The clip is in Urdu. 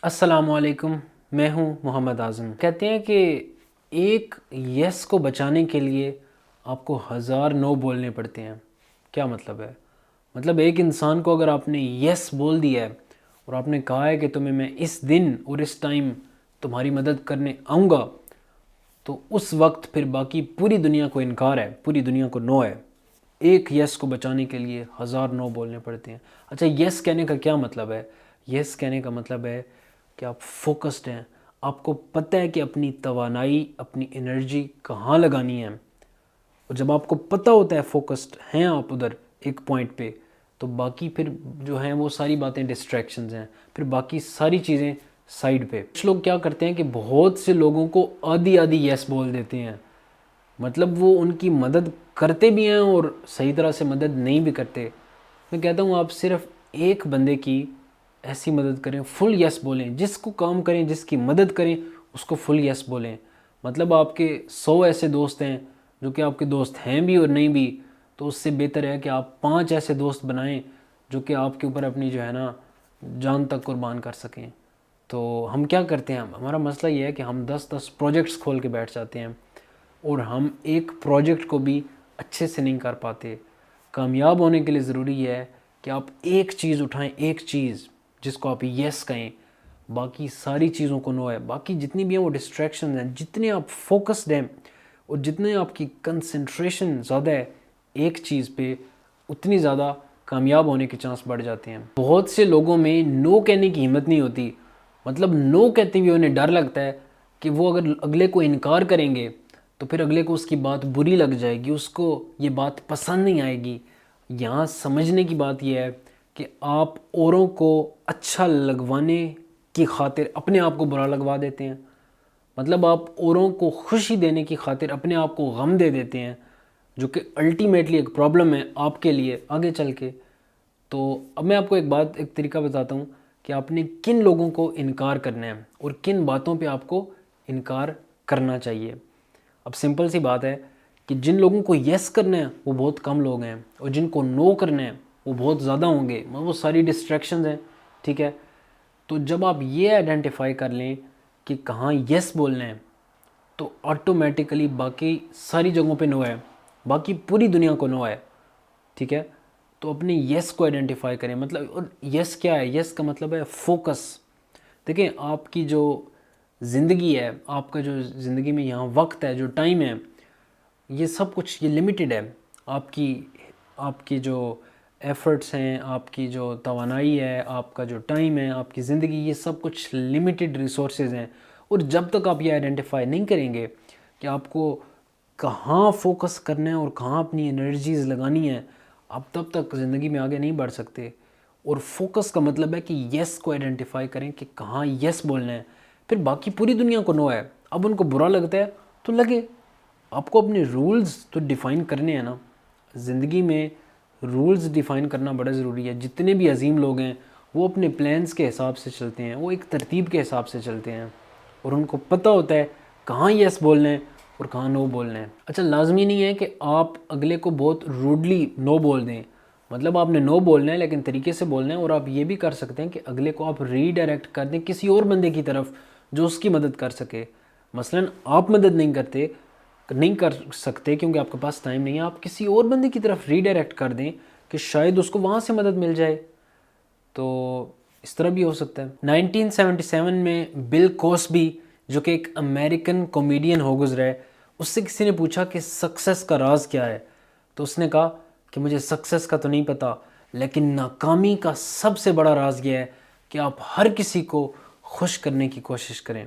السلام علیکم، میں ہوں محمد اعظم۔ کہتے ہیں کہ ایک یس کو بچانے کے لیے آپ کو 1000 نو بولنے پڑتے ہیں۔ کیا مطلب ہے؟ مطلب ایک انسان کو اگر آپ نے یس بول دیا ہے اور آپ نے کہا ہے کہ تمہیں میں اس دن اور اس ٹائم تمہاری مدد کرنے آؤں گا، تو اس وقت پھر باقی پوری دنیا کو انکار ہے، پوری دنیا کو نو ہے۔ ایک یس کو بچانے کے لیے 1000 نو بولنے پڑتے ہیں۔ اچھا، یس کہنے کا کیا مطلب ہے؟ یس کہنے کا مطلب ہے کہ آپ فوکسڈ ہیں، آپ کو پتہ ہے کہ اپنی توانائی، اپنی انرجی کہاں لگانی ہے، اور جب آپ کو پتہ ہوتا ہے فوکسڈ ہیں آپ ادھر ایک پوائنٹ پہ، تو باقی پھر جو ہیں وہ ساری باتیں ڈسٹریکشنز ہیں، پھر باقی ساری چیزیں سائیڈ پہ۔ کچھ لوگ کیا کرتے ہیں کہ بہت سے لوگوں کو آدھی آدھی یس بول دیتے ہیں، مطلب وہ ان کی مدد کرتے بھی ہیں اور صحیح طرح سے مدد نہیں بھی کرتے۔ میں کہتا ہوں آپ صرف ایک بندے کی ایسی مدد کریں، فل یس بولیں، جس کو کام کریں، جس کی مدد کریں اس کو فل یس بولیں۔ مطلب آپ کے 100 ایسے دوست ہیں جو کہ آپ کے دوست ہیں بھی اور نہیں بھی، تو اس سے بہتر ہے کہ آپ 5 ایسے دوست بنائیں جو کہ آپ کے اوپر اپنی جو ہے نا جان تک قربان کر سکیں۔ تو ہم کیا کرتے ہیں، ہمارا مسئلہ یہ ہے کہ ہم 10 پروجیکٹس کھول کے بیٹھ جاتے ہیں اور ہم ایک پروجیکٹ کو بھی اچھے سے نہیں کر پاتے۔ کامیاب ہونے کے لیے ضروری ہے کہ آپ ایک چیز اٹھائیں، ایک چیز جس کو آپ یس کہیں، باقی ساری چیزوں کو نو ہے۔ باقی جتنی بھی ہیں وہ ڈسٹریکشنز ہیں، جتنے آپ فوکسڈ ہیں اور جتنے آپ کی کنسنٹریشن زیادہ ہے ایک چیز پہ، اتنی زیادہ کامیاب ہونے کے چانس بڑھ جاتے ہیں۔ بہت سے لوگوں میں نو کہنے کی ہمت نہیں ہوتی، مطلب نو کہتے ہوئے انہیں ڈر لگتا ہے کہ وہ اگر اگلے کو انکار کریں گے تو پھر اگلے کو اس کی بات بری لگ جائے گی، اس کو یہ بات پسند نہیں آئے گی۔ یہاں سمجھنے کی بات یہ ہے کہ آپ اوروں کو اچھا لگوانے کی خاطر اپنے آپ کو برا لگوا دیتے ہیں، مطلب آپ اوروں کو خوشی دینے کی خاطر اپنے آپ کو غم دے دیتے ہیں، جو کہ الٹیمیٹلی ایک پرابلم ہے آپ کے لیے آگے چل کے۔ تو اب میں آپ کو ایک طریقہ بتاتا ہوں کہ آپ نے کن لوگوں کو انکار کرنا ہے اور کن باتوں پہ آپ کو انکار کرنا چاہیے۔ اب سمپل سی بات ہے کہ جن لوگوں کو یس کرنا ہے وہ بہت کم لوگ ہیں، اور جن کو نو کرنا ہے وہ بہت زیادہ ہوں گے، وہ ساری ڈسٹریکشنز ہیں، ٹھیک ہے؟ تو جب آپ یہ آئیڈینٹیفائی کر لیں کہ کہاں یس بولنا ہے، تو آٹومیٹیکلی باقی ساری جگہوں پہ نو ہے، باقی پوری دنیا کو نو ہے، ٹھیک ہے؟ تو اپنے یس کو آئیڈینٹیفائی کریں۔ مطلب، اور یس کیا ہے؟ یس کا مطلب ہے فوکس۔ دیکھیں، آپ کی جو زندگی ہے، آپ کا جو زندگی میں یہاں وقت ہے، جو ٹائم ہے، یہ سب کچھ یہ لمیٹڈ ہے۔ آپ کی جو ایفرٹس ہیں، آپ کی جو توانائی ہے، آپ کا جو ٹائم ہے، آپ کی زندگی، یہ سب کچھ لمیٹڈ ریسورسز ہیں۔ اور جب تک آپ یہ آئیڈینٹیفائی نہیں کریں گے کہ آپ کو کہاں فوکس کرنا ہے اور کہاں اپنی انرجیز لگانی ہے، آپ تب تک زندگی میں آگے نہیں بڑھ سکتے۔ اور فوکس کا مطلب ہے کہ یس کو آئیڈینٹیفائی کریں کہ کہاں یس بولنا ہے، پھر باقی پوری دنیا کو نو ہے۔ اب ان کو برا لگتا ہے تو لگے، آپ کو اپنے رولز تو ڈیفائن کرنے ہیں نا۔ زندگی میں رولز ڈیفائن کرنا بڑا ضروری ہے۔ جتنے بھی عظیم لوگ ہیں وہ اپنے پلانز کے حساب سے چلتے ہیں، وہ ایک ترتیب کے حساب سے چلتے ہیں، اور ان کو پتہ ہوتا ہے کہاں یس بولنا ہے اور کہاں نو بولنا ہے۔ اچھا، لازمی نہیں ہے کہ آپ اگلے کو بہت روڈلی نو بول دیں، مطلب آپ نے نو بولنا ہے لیکن طریقے سے بولنا ہے، اور آپ یہ بھی کر سکتے ہیں کہ اگلے کو آپ ری ڈائریکٹ کر دیں کسی اور بندے کی طرف جو اس کی مدد کر سکے۔ مثلا آپ مدد نہیں کر سکتے کیونکہ آپ کے پاس ٹائم نہیں ہے، آپ کسی اور بندے کی طرف ری ڈائریکٹ کر دیں کہ شاید اس کو وہاں سے مدد مل جائے۔ تو اس طرح بھی ہو سکتا ہے۔ 1977 میں بل کوسبی، جو کہ ایک امریکن کامیڈین ہو گزرا ہے، اس سے کسی نے پوچھا کہ سکسیس کا راز کیا ہے، تو اس نے کہا کہ مجھے سکسیس کا تو نہیں پتہ، لیکن ناکامی کا سب سے بڑا راز یہ ہے کہ آپ ہر کسی کو خوش کرنے کی کوشش کریں۔